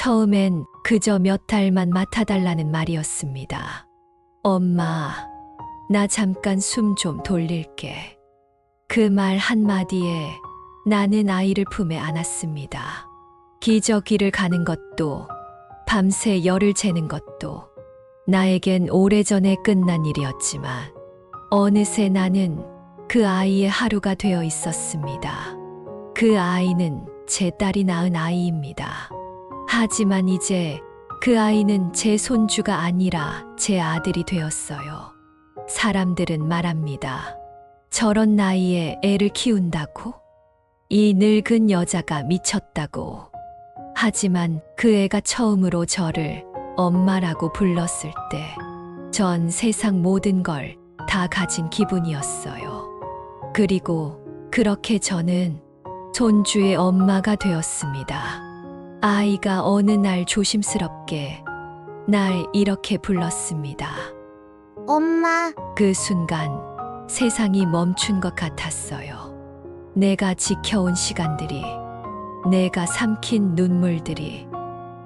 처음엔 그저 몇 달만 맡아달라는 말이었습니다. 엄마, 나 잠깐 숨 좀 돌릴게. 그 말 한마디에 나는 아이를 품에 안았습니다. 기저귀를 가는 것도 밤새 열을 재는 것도 나에겐 오래전에 끝난 일이었지만 어느새 나는 그 아이의 하루가 되어 있었습니다. 그 아이는 제 딸이 낳은 아이입니다. 하지만 이제 그 아이는 제 손주가 아니라 제 아들이 되었어요. 사람들은 말합니다. 저런 나이에 애를 키운다고? 이 늙은 여자가 미쳤다고. 하지만 그 애가 처음으로 저를 엄마라고 불렀을 때 전 세상 모든 걸 다 가진 기분이었어요. 그리고 그렇게 저는 손주의 엄마가 되었습니다. 아이가 어느 날 조심스럽게 날 이렇게 불렀습니다. 엄마, 그 순간 세상이 멈춘 것 같았어요. 내가 지켜온 시간들이, 내가 삼킨 눈물들이,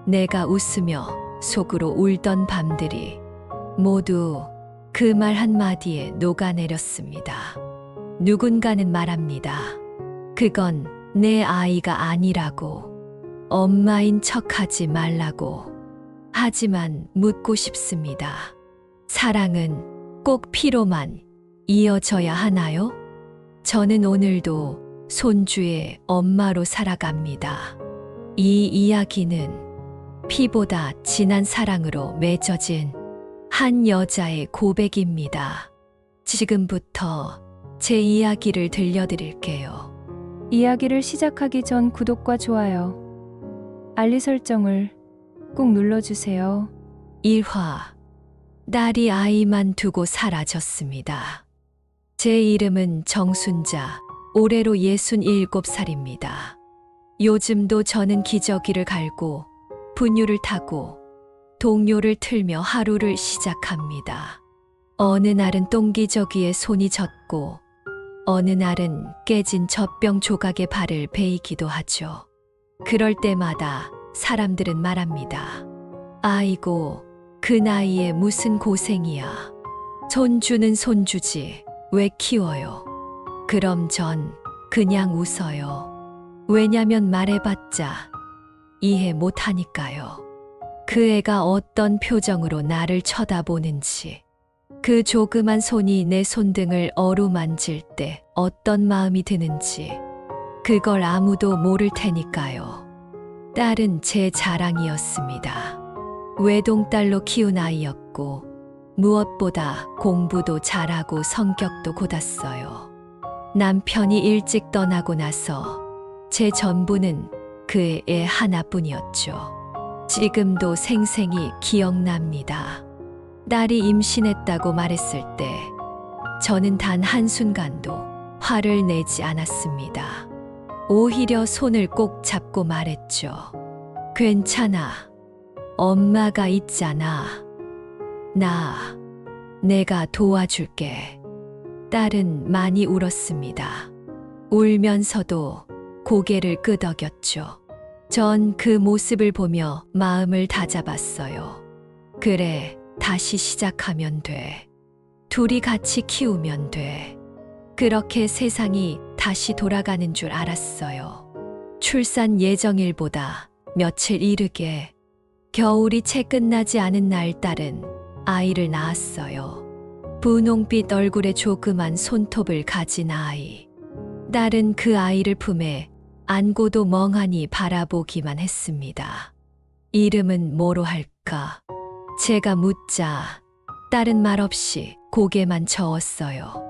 내가 웃으며 속으로 울던 밤들이 모두 그 말 한마디에 녹아내렸습니다. 누군가는 말합니다. 그건 내 아이가 아니라고, 엄마인 척하지 말라고. 하지만 묻고 싶습니다. 사랑은 꼭 피로만 이어져야 하나요? 저는 오늘도 손주의 엄마로 살아갑니다. 이 이야기는 피보다 진한 사랑으로 맺어진 한 여자의 고백입니다. 지금부터 제 이야기를 들려드릴게요. 이야기를 시작하기 전 구독과 좋아요, 알림 설정을 꼭 눌러주세요. 1화. 딸이 아이만 두고 사라졌습니다. 제 이름은 정순자, 올해로 67살입니다. 요즘도 저는 기저귀를 갈고 분유를 타고 동요를 틀며 하루를 시작합니다. 어느 날은 똥기저귀에 손이 젖고 어느 날은 깨진 젖병 조각에 발을 베이기도 하죠. 그럴 때마다 사람들은 말합니다. 아이고, 그 나이에 무슨 고생이야. 손주는 손주지 왜 키워요? 그럼 전 그냥 웃어요. 왜냐면 말해봤자 이해 못하니까요. 그 애가 어떤 표정으로 나를 쳐다보는지, 그 조그만 손이 내 손등을 어루만질 때 어떤 마음이 드는지 그걸 아무도 모를 테니까요. 딸은 제 자랑이었습니다. 외동딸로 키운 아이였고 무엇보다 공부도 잘하고 성격도 곧았어요. 남편이 일찍 떠나고 나서 제 전부는 그 애 하나뿐이었죠. 지금도 생생히 기억납니다. 딸이 임신했다고 말했을 때 저는 단 한순간도 화를 내지 않았습니다. 오히려 손을 꼭 잡고 말했죠. 괜찮아. 엄마가 있잖아. 내가 도와줄게. 딸은 많이 울었습니다. 울면서도 고개를 끄덕였죠. 전 그 모습을 보며 마음을 다잡았어요. 그래, 다시 시작하면 돼. 둘이 같이 키우면 돼. 그렇게 세상이 다시 돌아가는 줄 알았어요. 출산 예정일보다 며칠 이르게 겨울이 채 끝나지 않은 날 딸은 아이를 낳았어요. 분홍빛 얼굴에 조그만 손톱을 가진 아이. 딸은 그 아이를 품에 안고도 멍하니 바라보기만 했습니다. 이름은 뭐로 할까? 제가 묻자 딸은 말없이 고개만 저었어요.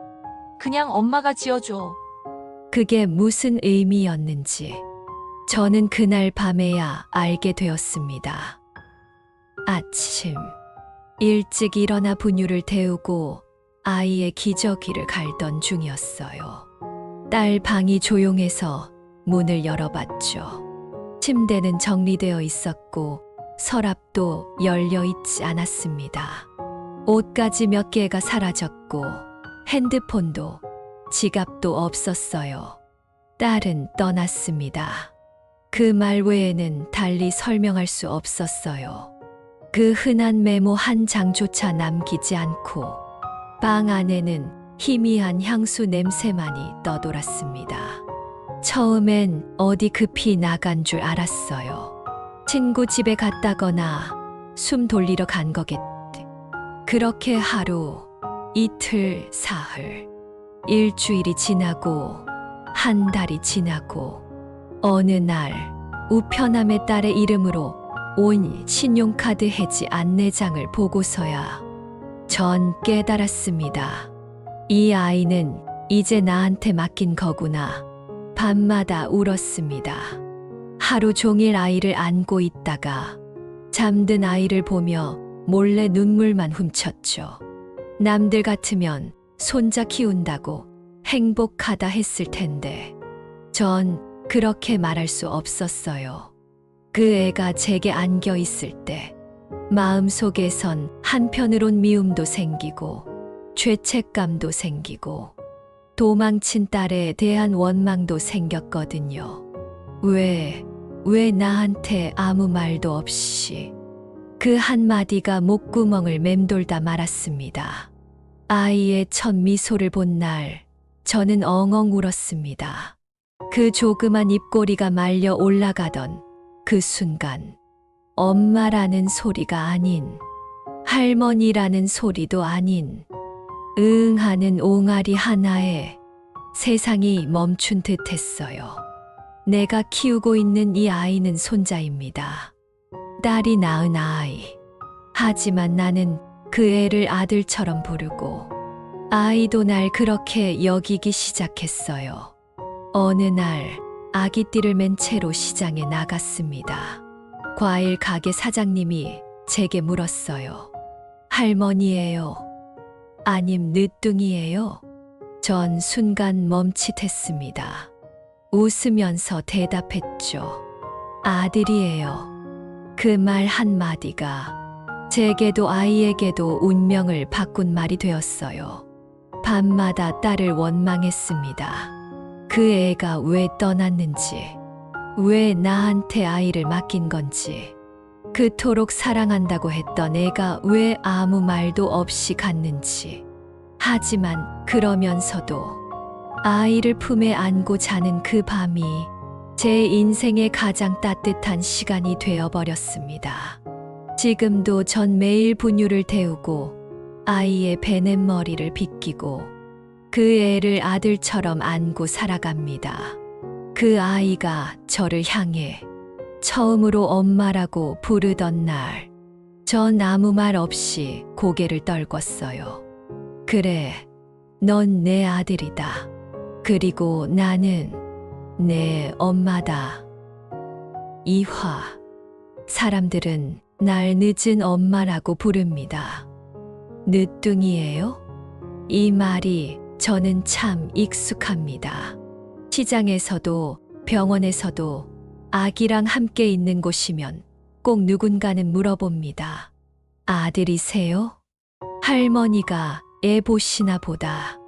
그냥 엄마가 지어줘. 그게 무슨 의미였는지 저는 그날 밤에야 알게 되었습니다. 아침, 일찍 일어나 분유를 데우고 아이의 기저귀를 갈던 중이었어요. 딸 방이 조용해서 문을 열어봤죠. 침대는 정리되어 있었고 서랍도 열려 있지 않았습니다. 옷가지 몇 개가 사라졌고 핸드폰도 지갑도 없었어요. 딸은 떠났습니다. 그 말 외에는 달리 설명할 수 없었어요. 그 흔한 메모 한 장조차 남기지 않고 방 안에는 희미한 향수 냄새만이 떠돌았습니다. 처음엔 어디 급히 나간 줄 알았어요. 친구 집에 갔다거나 숨 돌리러 간 거겠지. 그렇게 하루, 이틀, 사흘, 일주일이 지나고 한 달이 지나고 어느 날 우편함의 딸의 이름으로 온 신용카드 해지 안내장을 보고서야 전 깨달았습니다. 이 아이는 이제 나한테 맡긴 거구나. 밤마다 울었습니다. 하루 종일 아이를 안고 있다가 잠든 아이를 보며 몰래 눈물만 훔쳤죠. 남들 같으면 손자 키운다고 행복하다 했을 텐데 전 그렇게 말할 수 없었어요. 그 애가 제게 안겨 있을 때 마음속에선 한편으론 미움도 생기고 죄책감도 생기고 도망친 딸에 대한 원망도 생겼거든요. 왜 나한테 아무 말도 없이. 그 한마디가 목구멍을 맴돌다 말았습니다. 아이의 첫 미소를 본 날 저는 엉엉 울었습니다. 그 조그만 입꼬리가 말려 올라가던 그 순간 엄마라는 소리가 아닌 할머니라는 소리도 아닌 응 하는 옹알이 하나에 세상이 멈춘 듯 했어요. 내가 키우고 있는 이 아이는 손자입니다. 딸이 낳은 아이. 하지만 나는 그 애를 아들처럼 부르고 아이도 날 그렇게 여기기 시작했어요. 어느 날 아기띠를 맨 채로 시장에 나갔습니다. 과일 가게 사장님이 제게 물었어요. 할머니예요? 아님 늦둥이예요? 전 순간 멈칫했습니다. 웃으면서 대답했죠. 아들이에요. 그 말 한마디가 제게도 아이에게도 운명을 바꾼 말이 되었어요. 밤마다 딸을 원망했습니다. 그 애가 왜 떠났는지, 왜 나한테 아이를 맡긴 건지, 그토록 사랑한다고 했던 애가 왜 아무 말도 없이 갔는지. 하지만 그러면서도 아이를 품에 안고 자는 그 밤이 제 인생의 가장 따뜻한 시간이 되어버렸습니다. 지금도 전 매일 분유를 데우고 아이의 베넷머리를 빗기고 그 애를 아들처럼 안고 살아갑니다. 그 아이가 저를 향해 처음으로 엄마라고 부르던 날, 전 아무 말 없이 고개를 떨궜어요. 그래, 넌 내 아들이다. 그리고 나는 내 엄마다. 이화. 사람들은 날 늦은 엄마라고 부릅니다. 늦둥이에요? 이 말이 저는 참 익숙합니다. 시장에서도 병원에서도 아기랑 함께 있는 곳이면 꼭 누군가는 물어봅니다. 아들이세요? 할머니가 애 보시나 보다.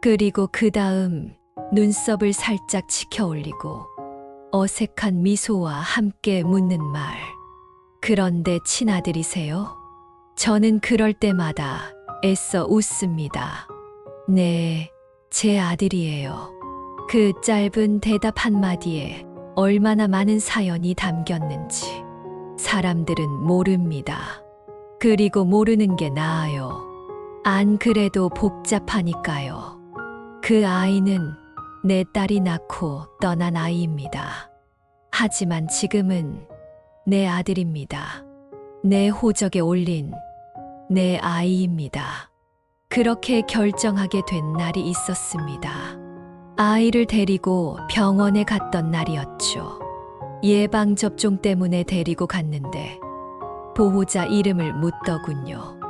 그리고 그 다음 눈썹을 살짝 치켜 올리고 어색한 미소와 함께 묻는 말. 그런데 친아들이세요? 저는 그럴 때마다 애써 웃습니다. 네, 제 아들이에요. 그 짧은 대답 한마디에 얼마나 많은 사연이 담겼는지 사람들은 모릅니다. 그리고 모르는 게 나아요. 안 그래도 복잡하니까요. 그 아이는 내 딸이 낳고 떠난 아이입니다. 하지만 지금은 내 아들입니다. 내 호적에 올린 내 아이입니다. 그렇게 결정하게 된 날이 있었습니다. 아이를 데리고 병원에 갔던 날이었죠. 예방접종 때문에 데리고 갔는데 보호자 이름을 묻더군요.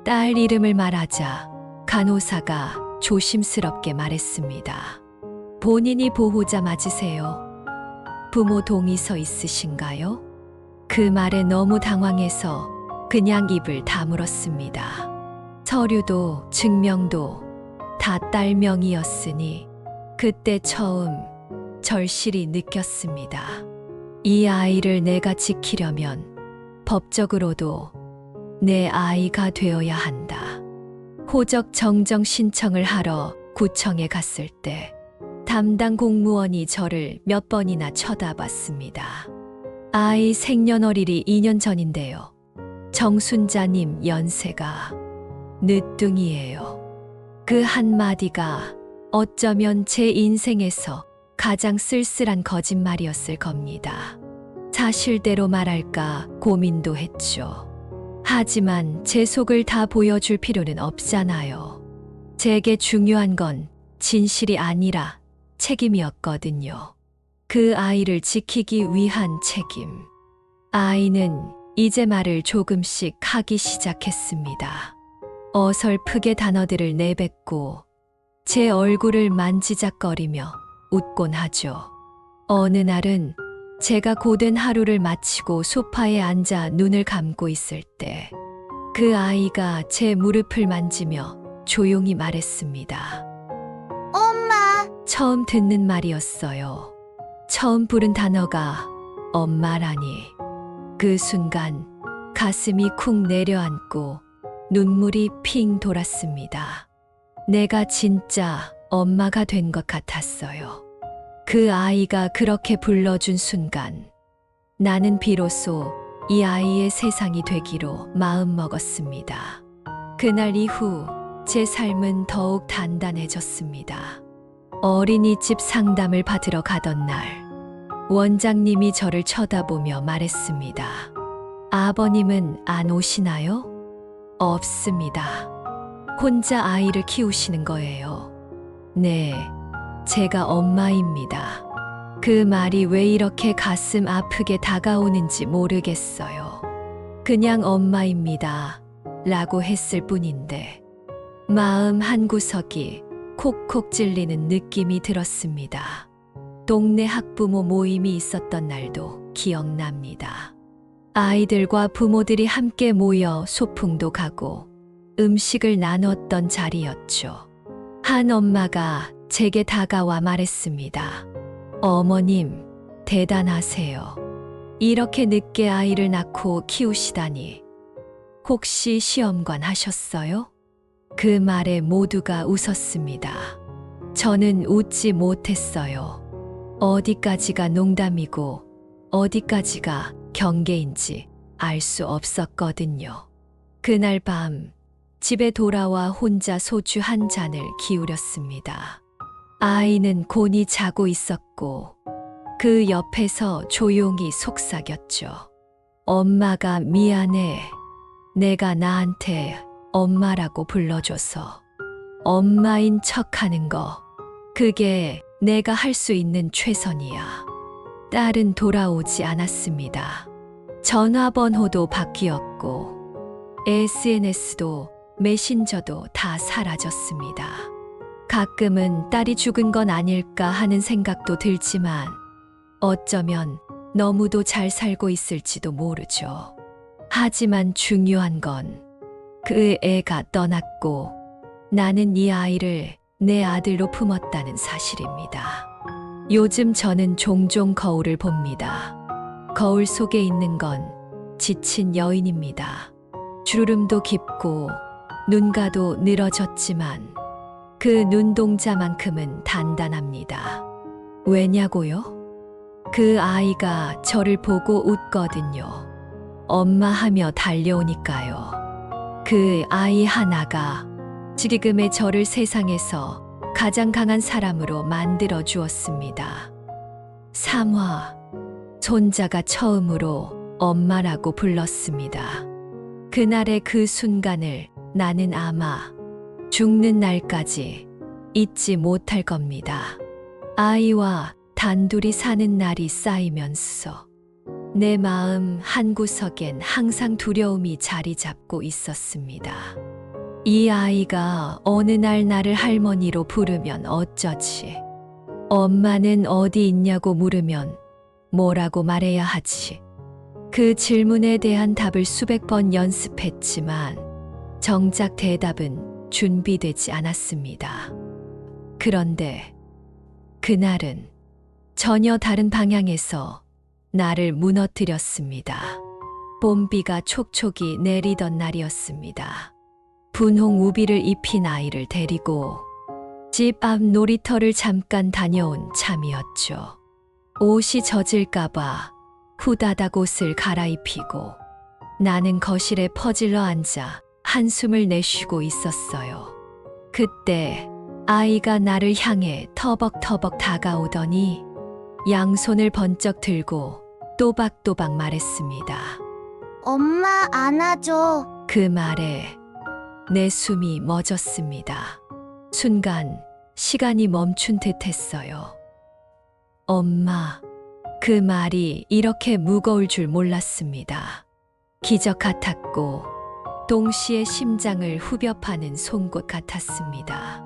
딸 이름을 말하자 간호사가 조심스럽게 말했습니다. 본인이 보호자 맞으세요? 부모 동의서 있으신가요? 그 말에 너무 당황해서 그냥 입을 다물었습니다. 서류도 증명도 다 딸 명이었으니 그때 처음 절실히 느꼈습니다. 이 아이를 내가 지키려면 법적으로도 내 아이가 되어야 한다. 호적 정정 신청을 하러 구청에 갔을 때 담당 공무원이 저를 몇 번이나 쳐다봤습니다. 아이 생년월일이 2년 전인데요. 정순자님 연세가 늦둥이에요. 그 한마디가 어쩌면 제 인생에서 가장 쓸쓸한 거짓말이었을 겁니다. 사실대로 말할까 고민도 했죠. 하지만 제 속을 다 보여줄 필요는 없잖아요. 제게 중요한 건 진실이 아니라 책임이었거든요. 그 아이를 지키기 위한 책임. 아이는 이제 말을 조금씩 하기 시작했습니다. 어설프게 단어들을 내뱉고 제 얼굴을 만지작거리며 웃곤 하죠. 어느 날은 제가 고된 하루를 마치고 소파에 앉아 눈을 감고 있을 때 그 아이가 제 무릎을 만지며 조용히 말했습니다. 엄마, 처음 듣는 말이었어요. 처음 부른 단어가 엄마라니. 그 순간 가슴이 쿵 내려앉고 눈물이 핑 돌았습니다. 내가 진짜 엄마가 된 것 같았어요. 그 아이가 그렇게 불러준 순간 나는 비로소 이 아이의 세상이 되기로 마음먹었습니다. 그날 이후 제 삶은 더욱 단단해졌습니다. 어린이집 상담을 받으러 가던 날 원장님이 저를 쳐다보며 말했습니다. 아버님은 안 오시나요? 없습니다. 혼자 아이를 키우시는 거예요. 네, 제가 엄마입니다. 그 말이 왜 이렇게 가슴 아프게 다가오는지 모르겠어요. 그냥 엄마입니다. 라고 했을 뿐인데 마음 한구석이 콕콕 찔리는 느낌이 들었습니다. 동네 학부모 모임이 있었던 날도 기억납니다. 아이들과 부모들이 함께 모여 소풍도 가고 음식을 나눴던 자리였죠. 한 엄마가 제게 다가와 말했습니다. 어머님, 대단하세요. 이렇게 늦게 아이를 낳고 키우시다니. 혹시 시험관 하셨어요? 그 말에 모두가 웃었습니다. 저는 웃지 못했어요. 어디까지가 농담이고 어디까지가 경계인지 알 수 없었거든요. 그날 밤 집에 돌아와 혼자 소주 한 잔을 기울였습니다. 아이는 곤히 자고 있었고 그 옆에서 조용히 속삭였죠. 엄마가 미안해. 내가 나한테 엄마라고 불러줘서. 엄마인 척하는 거. 그게 내가 할 수 있는 최선이야. 딸은 돌아오지 않았습니다. 전화번호도 바뀌었고 SNS도 메신저도 다 사라졌습니다. 가끔은 딸이 죽은 건 아닐까 하는 생각도 들지만 어쩌면 너무도 잘 살고 있을지도 모르죠. 하지만 중요한 건 그 애가 떠났고 나는 이 아이를 내 아들로 품었다는 사실입니다. 요즘 저는 종종 거울을 봅니다. 거울 속에 있는 건 지친 여인입니다. 주름도 깊고 눈가도 늘어졌지만 그 눈동자만큼은 단단합니다. 왜냐고요? 그 아이가 저를 보고 웃거든요. 엄마 하며 달려오니까요. 그 아이 하나가 지금의 저를 세상에서 가장 강한 사람으로 만들어 주었습니다. 3화, 손자가 처음으로 엄마라고 불렀습니다. 그날의 그 순간을 나는 아마 죽는 날까지 잊지 못할 겁니다. 아이와 단둘이 사는 날이 쌓이면서 내 마음 한구석엔 항상 두려움이 자리 잡고 있었습니다. 이 아이가 어느 날 나를 할머니로 부르면 어쩌지? 엄마는 어디 있냐고 물으면 뭐라고 말해야 하지? 그 질문에 대한 답을 수백 번 연습했지만 정작 대답은 준비되지 않았습니다. 그런데 그날은 전혀 다른 방향에서 나를 무너뜨렸습니다. 봄비가 촉촉이 내리던 날이었습니다. 분홍 우비를 입힌 아이를 데리고 집 앞 놀이터를 잠깐 다녀온 참이었죠. 옷이 젖을까봐 후다닥 옷을 갈아입히고 나는 거실에 퍼질러 앉아 한숨을 내쉬고 있었어요. 그때 아이가 나를 향해 터벅터벅 다가오더니 양손을 번쩍 들고 또박또박 말했습니다. 엄마 안아줘. 그 말에 내 숨이 멎었습니다. 순간 시간이 멈춘 듯 했어요. 엄마, 그 말이 이렇게 무거울 줄 몰랐습니다. 기적 같았고 동시에 심장을 후벼 파는 송곳 같았습니다.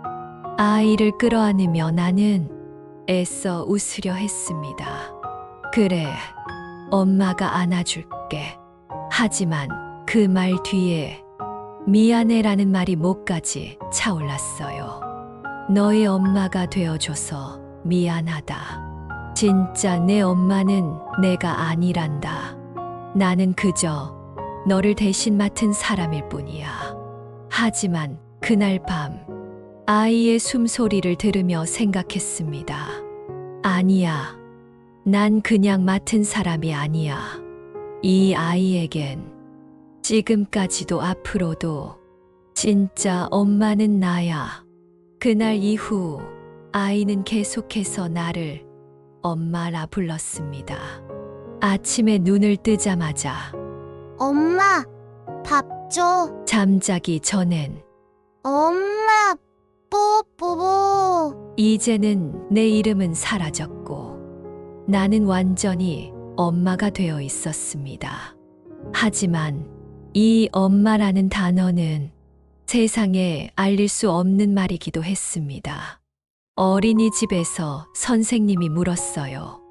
아이를 끌어안으며 나는 애써 웃으려 했습니다. 그래, 엄마가 안아줄게. 하지만 그 말 뒤에 미안해라는 말이 목까지 차올랐어요. 너의 엄마가 되어줘서 미안하다. 진짜 내 엄마는 내가 아니란다. 나는 그저 너를 대신 맡은 사람일 뿐이야. 하지만 그날 밤 아이의 숨소리를 들으며 생각했습니다. 아니야. 난 그냥 맡은 사람이 아니야. 이 아이에겐 지금까지도 앞으로도 진짜 엄마는 나야. 그날 이후 아이는 계속해서 나를 엄마라 불렀습니다. 아침에 눈을 뜨자마자 엄마, 밥 줘. 잠자기 전엔 엄마, 뽀뽀뽀. 이제는 내 이름은 사라졌고 나는 완전히 엄마가 되어 있었습니다. 하지만 이 엄마라는 단어는 세상에 알릴 수 없는 말이기도 했습니다. 어린이집에서 선생님이 물었어요.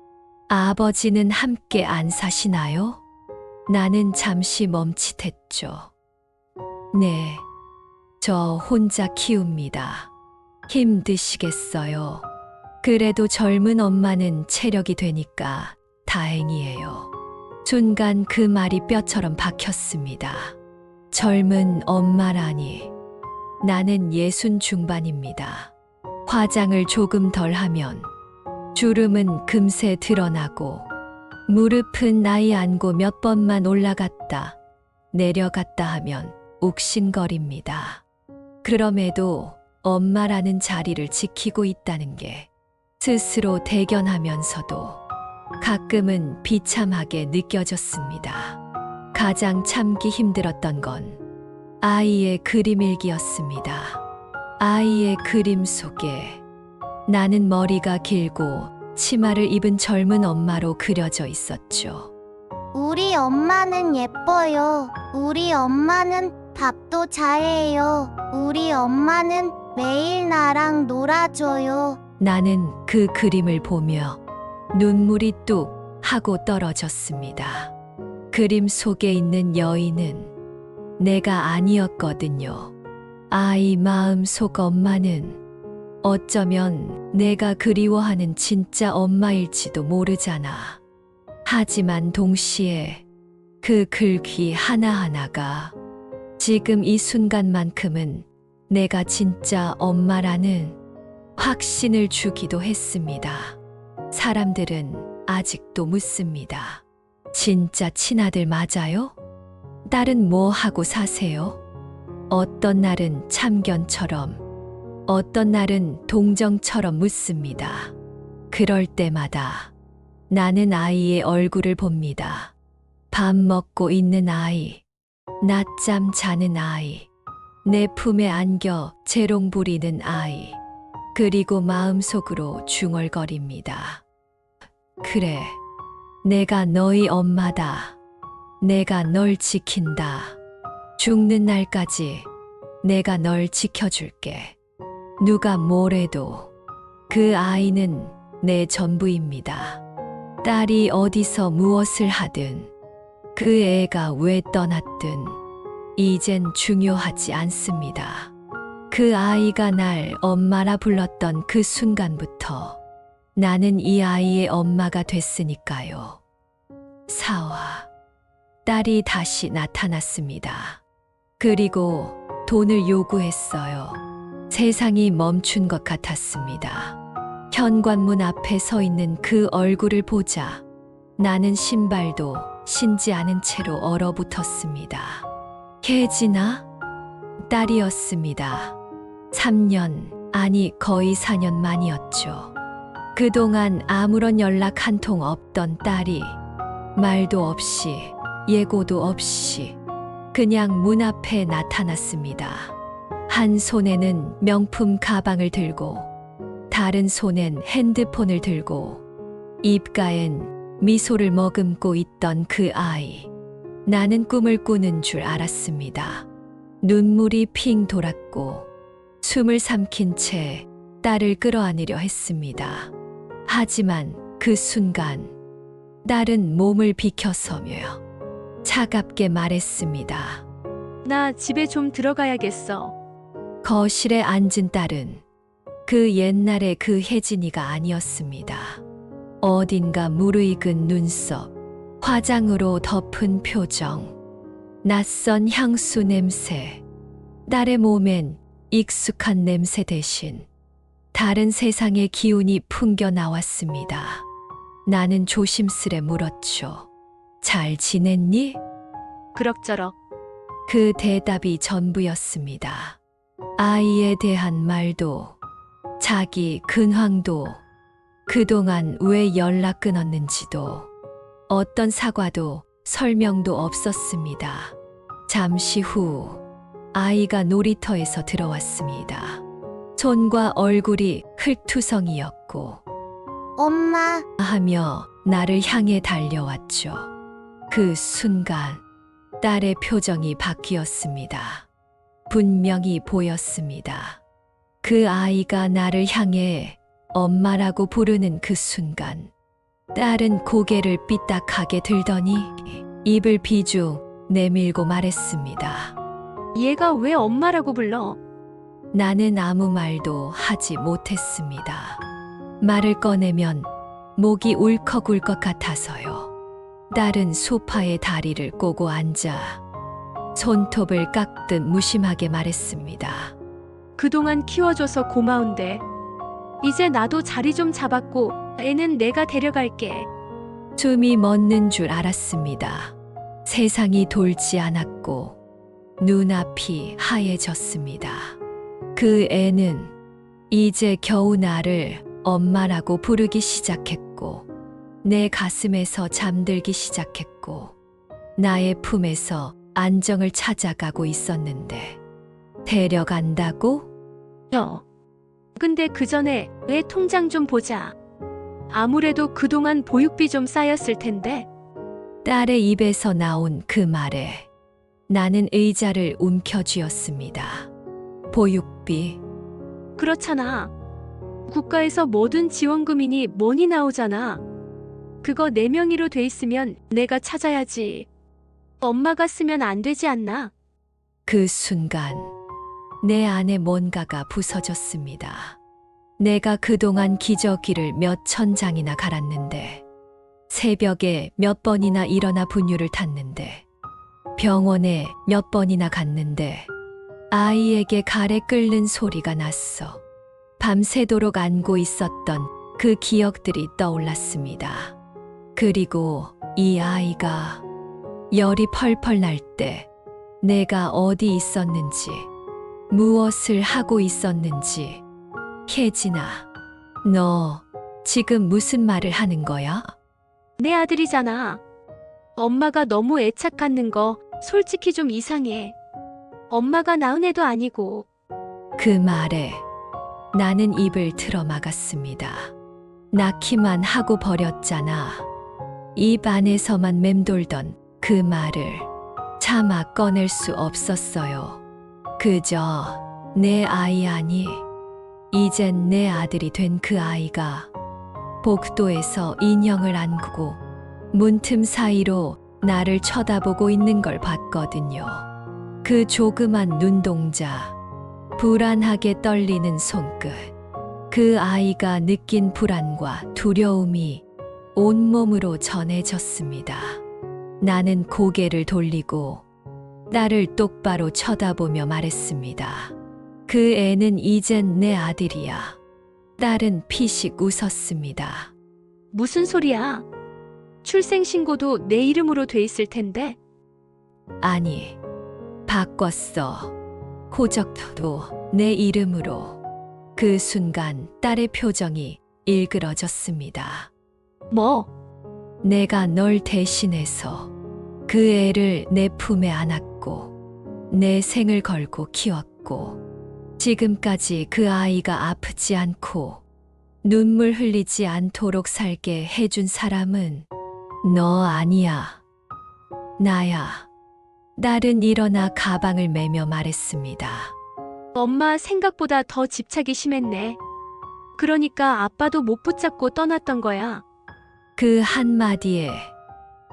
아버지는 함께 안 사시나요? 나는 잠시 멈칫했죠. 네, 저 혼자 키웁니다. 힘드시겠어요. 그래도 젊은 엄마는 체력이 되니까 다행이에요. 순간 그 말이 뼈처럼 박혔습니다. 젊은 엄마라니. 나는 60 중반입니다. 화장을 조금 덜 하면 주름은 금세 드러나고 무릎은 나이 안고 몇 번만 올라갔다 내려갔다 하면 욱신거립니다. 그럼에도 엄마라는 자리를 지키고 있다는 게 스스로 대견하면서도 가끔은 비참하게 느껴졌습니다. 가장 참기 힘들었던 건 아이의 그림 일기였습니다. 아이의 그림 속에 나는 머리가 길고 치마를 입은 젊은 엄마로 그려져 있었죠. 우리 엄마는 예뻐요. 우리 엄마는 밥도 잘해요. 우리 엄마는 매일 나랑 놀아줘요. 나는 그 그림을 보며 눈물이 뚝 하고 떨어졌습니다. 그림 속에 있는 여인은 내가 아니었거든요. 아이 마음속 엄마는 어쩌면 내가 그리워하는 진짜 엄마일지도 모르잖아. 하지만 동시에 그 글귀 하나하나가 지금 이 순간만큼은 내가 진짜 엄마라는 확신을 주기도 했습니다. 사람들은 아직도 묻습니다. 진짜 친아들 맞아요? 딸은 뭐 하고 사세요? 어떤 날은 참견처럼, 어떤 날은 동정처럼 묻습니다. 그럴 때마다 나는 아이의 얼굴을 봅니다. 밥 먹고 있는 아이, 낮잠 자는 아이, 내 품에 안겨 재롱 부리는 아이, 그리고 마음속으로 중얼거립니다. 그래, 내가 너희 엄마다. 내가 널 지킨다. 죽는 날까지 내가 널 지켜줄게. 누가 뭐래도 그 아이는 내 전부입니다. 딸이 어디서 무엇을 하든 그 애가 왜 떠났든 이젠 중요하지 않습니다. 그 아이가 날 엄마라 불렀던 그 순간부터 나는 이 아이의 엄마가 됐으니까요. 사와 딸이 다시 나타났습니다. 그리고 돈을 요구했어요. 세상이 멈춘 것 같았습니다. 현관문 앞에 서 있는 그 얼굴을 보자 나는 신발도 신지 않은 채로 얼어붙었습니다. 혜진아? 딸이었습니다. 3년, 아니 거의 4년 만이었죠. 그동안 아무런 연락 한 통 없던 딸이 말도 없이 예고도 없이 그냥 문 앞에 나타났습니다. 한 손에는 명품 가방을 들고 다른 손엔 핸드폰을 들고 입가엔 미소를 머금고 있던 그 아이. 나는 꿈을 꾸는 줄 알았습니다. 눈물이 핑 돌았고 숨을 삼킨 채 딸을 끌어안으려 했습니다. 하지만 그 순간 딸은 몸을 비켜서며 차갑게 말했습니다. 나 집에 좀 들어가야겠어. 거실에 앉은 딸은 그 옛날의 그 혜진이가 아니었습니다. 어딘가 무르익은 눈썹, 화장으로 덮은 표정, 낯선 향수 냄새, 딸의 몸엔 익숙한 냄새 대신 다른 세상의 기운이 풍겨 나왔습니다. 나는 조심스레 물었죠. 잘 지냈니? 그럭저럭. 그 대답이 전부였습니다. 아이에 대한 말도, 자기 근황도, 그동안 왜 연락 끊었는지도, 어떤 사과도 설명도 없었습니다. 잠시 후 아이가 놀이터에서 들어왔습니다. 손과 얼굴이 흙투성이였고 엄마, 하며 나를 향해 달려왔죠. 그 순간 딸의 표정이 바뀌었습니다. 분명히 보였습니다. 그 아이가 나를 향해 엄마라고 부르는 그 순간 딸은 고개를 삐딱하게 들더니 입을 비죽 내밀고 말했습니다. 얘가 왜 엄마라고 불러? 나는 아무 말도 하지 못했습니다. 말을 꺼내면 목이 울컥 울 것 같아서요. 딸은 소파에 다리를 꼬고 앉아 손톱을 깎듯 무심하게 말했습니다. 그동안 키워줘서 고마운데. 이제 나도 자리 좀 잡았고 애는 내가 데려갈게. 숨이 멎는 줄 알았습니다. 세상이 돌지 않았고 눈앞이 하얘졌습니다. 그 애는 이제 겨우 나를 엄마라고 부르기 시작했고 내 가슴에서 잠들기 시작했고 나의 품에서 안정을 찾아가고 있었는데 데려간다고? 근데 그 전에 애 통장 좀 보자. 아무래도 그동안 보육비 좀 쌓였을 텐데. 딸의 입에서 나온 그 말에 나는 의자를 움켜쥐었습니다. 보육비. 그렇잖아. 국가에서 모든 지원금이니 뭐니 나오잖아. 그거 내 명의로 돼 있으면 내가 찾아야지. 엄마가 쓰면 안 되지 않나? 그 순간 내 안에 뭔가가 부서졌습니다. 내가 그동안 기저귀를 몇 천 장이나 갈았는데 새벽에 몇 번이나 일어나 분유를 탔는데 병원에 몇 번이나 갔는데 아이에게 가래 끓는 소리가 났어. 밤새도록 안고 있었던 그 기억들이 떠올랐습니다. 그리고 이 아이가 열이 펄펄 날 때 내가 어디 있었는지, 무엇을 하고 있었는지. 혜진아, 너 지금 무슨 말을 하는 거야? 내 아들이잖아. 엄마가 너무 애착 갖는 거 솔직히 좀 이상해. 엄마가 낳은 애도 아니고. 그 말에 나는 입을 틀어 막았습니다. 낳기만 하고 버렸잖아. 입 안에서만 맴돌던 그 말을 차마 꺼낼 수 없었어요. 그저 내 아이 아니, 이젠 내 아들이 된 그 아이가 복도에서 인형을 안고 문틈 사이로 나를 쳐다보고 있는 걸 봤거든요. 그 조그만 눈동자, 불안하게 떨리는 손끝, 그 아이가 느낀 불안과 두려움이 온몸으로 전해졌습니다. 나는 고개를 돌리고 딸을 똑바로 쳐다보며 말했습니다. 그 애는 이젠 내 아들이야. 딸은 피식 웃었습니다. 무슨 소리야? 출생신고도 내 이름으로 돼 있을 텐데. 아니, 바꿨어. 호적도 내 이름으로. 그 순간 딸의 표정이 일그러졌습니다. 뭐? 내가 널 대신해서 그 애를 내 품에 안았고 내 생을 걸고 키웠고 지금까지 그 아이가 아프지 않고 눈물 흘리지 않도록 살게 해준 사람은 너 아니야. 나야. 딸은 일어나 가방을 매며 말했습니다. 엄마 생각보다 더 집착이 심했네. 그러니까 아빠도 못 붙잡고 떠났던 거야. 그 한마디에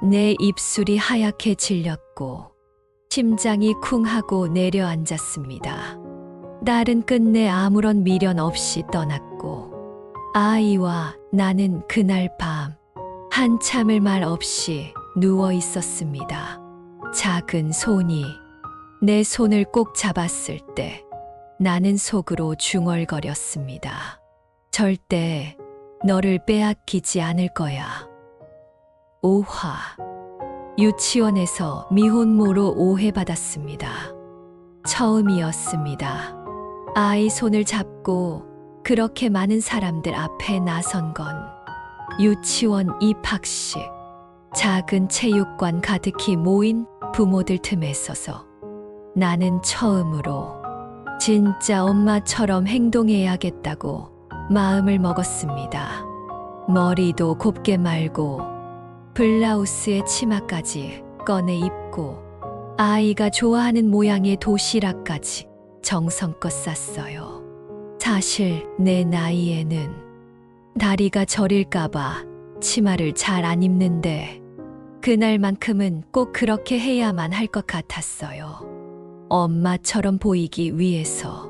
내 입술이 하얗게 질렸고 심장이 쿵 하고 내려앉았습니다. 딸은 끝내 아무런 미련 없이 떠났고 아이와 나는 그날 밤 한참을 말 없이 누워 있었습니다. 작은 손이 내 손을 꼭 잡았을 때 나는 속으로 중얼거렸습니다. 절대 너를 빼앗기지 않을 거야. 5화 유치원에서 미혼모로 오해받았습니다. 처음이었습니다. 아이 손을 잡고 그렇게 많은 사람들 앞에 나선 건 유치원 입학식. 작은 체육관 가득히 모인 부모들 틈에 서서 나는 처음으로 진짜 엄마처럼 행동해야겠다고 마음을 먹었습니다. 머리도 곱게 말고 블라우스에 치마까지 꺼내 입고 아이가 좋아하는 모양의 도시락까지 정성껏 쌌어요. 사실 내 나이에는 다리가 저릴까봐 치마를 잘 안 입는데 그날만큼은 꼭 그렇게 해야만 할 것 같았어요. 엄마처럼 보이기 위해서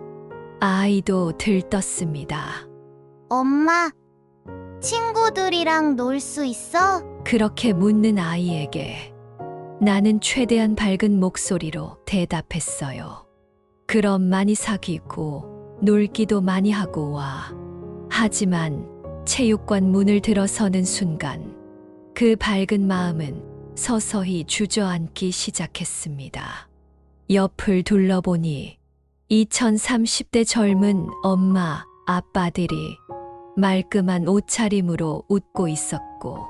아이도 들떴습니다. 엄마, 친구들이랑 놀 수 있어? 그렇게 묻는 아이에게 나는 최대한 밝은 목소리로 대답했어요. 그럼 많이 사귀고 놀기도 많이 하고 와. 하지만 체육관 문을 들어서는 순간 그 밝은 마음은 서서히 주저앉기 시작했습니다. 옆을 둘러보니 2030대 젊은 엄마, 아빠들이 말끔한 옷차림으로 웃고 있었고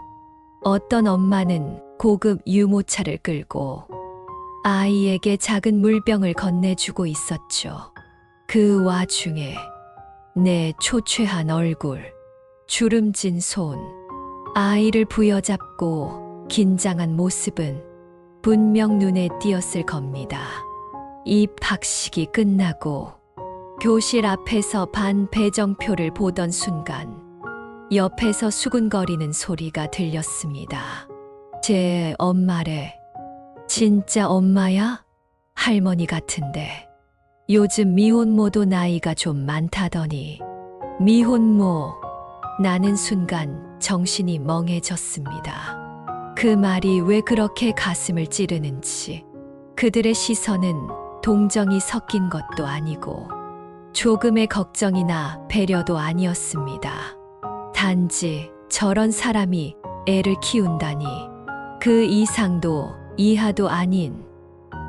어떤 엄마는 고급 유모차를 끌고 아이에게 작은 물병을 건네주고 있었죠. 그 와중에 내 초췌한 얼굴, 주름진 손, 아이를 부여잡고 긴장한 모습은 분명 눈에 띄었을 겁니다. 입학식이 끝나고 교실 앞에서 반 배정표를 보던 순간 옆에서 수군거리는 소리가 들렸습니다. 제 엄마래. 진짜 엄마야? 할머니 같은데. 요즘 미혼모도 나이가 좀 많다더니. 미혼모. 나는 순간 정신이 멍해졌습니다. 그 말이 왜 그렇게 가슴을 찌르는지. 그들의 시선은 동정이 섞인 것도 아니고 조금의 걱정이나 배려도 아니었습니다. 단지 저런 사람이 애를 키운다니 그 이상도 이하도 아닌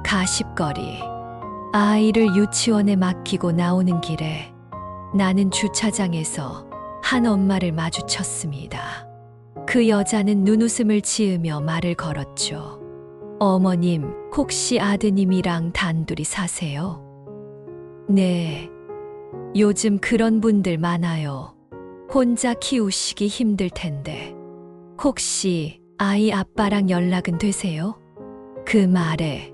가십거리. 아이를 유치원에 맡기고 나오는 길에 나는 주차장에서 한 엄마를 마주쳤습니다. 그 여자는 눈웃음을 지으며 말을 걸었죠. 어머님, 혹시 아드님이랑 단둘이 사세요? 네. 요즘 그런 분들 많아요. 혼자 키우시기 힘들 텐데. 혹시 아이 아빠랑 연락은 되세요? 그 말에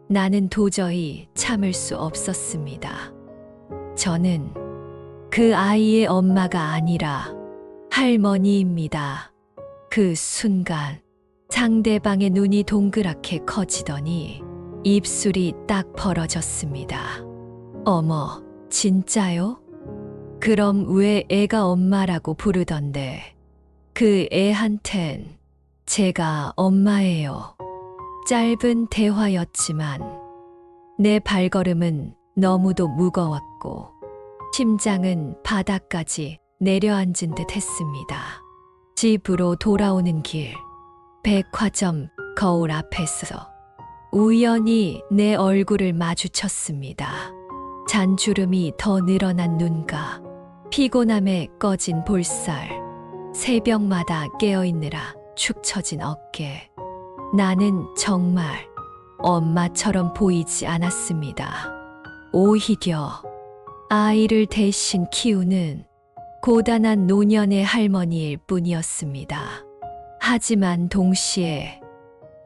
나는 도저히 참을 수 없었습니다. 저는 그 아이의 엄마가 아니라 할머니입니다. 그 순간 상대방의 눈이 동그랗게 커지더니 입술이 딱 벌어졌습니다. 어머, 진짜요? 그럼 왜 애가 엄마라고 부르던데? 그 애한텐 제가 엄마예요. 짧은 대화였지만 내 발걸음은 너무도 무거웠고 심장은 바닥까지 내려앉은 듯 했습니다. 집으로 돌아오는 길, 백화점 거울 앞에서 우연히 내 얼굴을 마주쳤습니다. 잔주름이 더 늘어난 눈가, 피곤함에 꺼진 볼살, 새벽마다 깨어있느라 축 처진 어깨. 나는 정말 엄마처럼 보이지 않았습니다. 오히려 아이를 대신 키우는 고단한 노년의 할머니일 뿐이었습니다. 하지만 동시에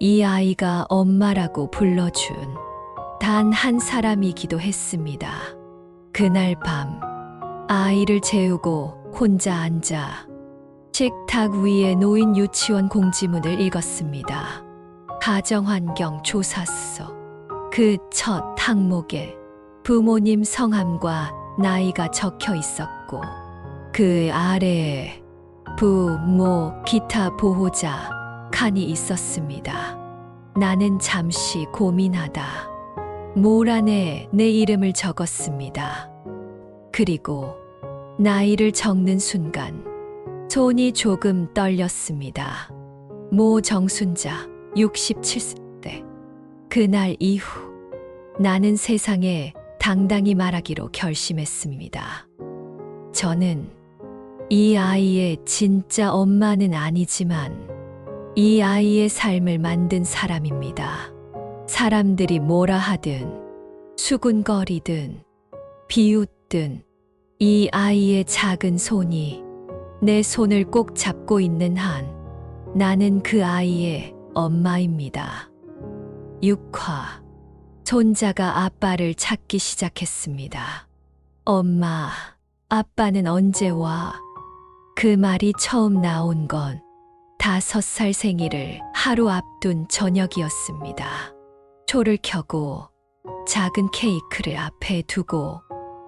이 아이가 엄마라고 불러준 단 한 사람이기도 했습니다. 그날 밤 아이를 재우고 혼자 앉아 식탁 위에 놓인 유치원 공지문을 읽었습니다. 가정환경 조사서. 그 첫 항목에 부모님 성함과 나이가 적혀 있었고 그 아래에 부모 기타 보호자 칸이 있었습니다. 나는 잠시 고민하다 모란에 내 이름을 적었습니다. 그리고 나이를 적는 순간 손이 조금 떨렸습니다. 모 정순자 67세. 그날 이후 나는 세상에 당당히 말하기로 결심했습니다. 저는 이 아이의 진짜 엄마는 아니지만 이 아이의 삶을 만든 사람입니다. 사람들이 뭐라 하든 수군거리든 비웃든 이 아이의 작은 손이 내 손을 꼭 잡고 있는 한 나는 그 아이의 엄마입니다. 6화. 손자가 아빠를 찾기 시작했습니다. 엄마, 아빠는 언제 와? 그 말이 처음 나온 건 5살 생일을 하루 앞둔 저녁이었습니다. 초를 켜고 작은 케이크를 앞에 두고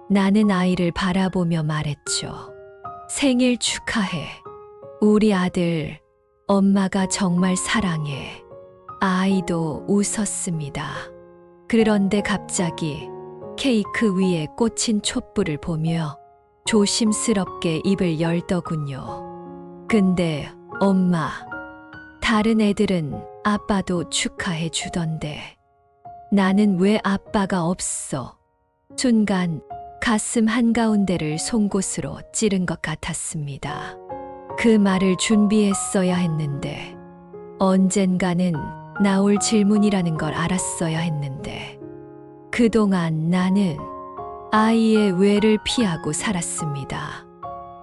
나는 아이를 바라보며 말했죠. 생일 축하해. 우리 아들, 엄마가 정말 사랑해. 아이도 웃었습니다. 그런데 갑자기 케이크 위에 꽂힌 촛불을 보며 조심스럽게 입을 열더군요. 근데 엄마, 다른 애들은 아빠도 축하해 주던데 나는 왜 아빠가 없어? 순간 가슴 한가운데를 송곳으로 찌른 것 같았습니다. 그 말을 준비했어야 했는데 언젠가는 나올 질문이라는 걸 알았어야 했는데 그동안 나는 아이의 왜를 피하고 살았습니다.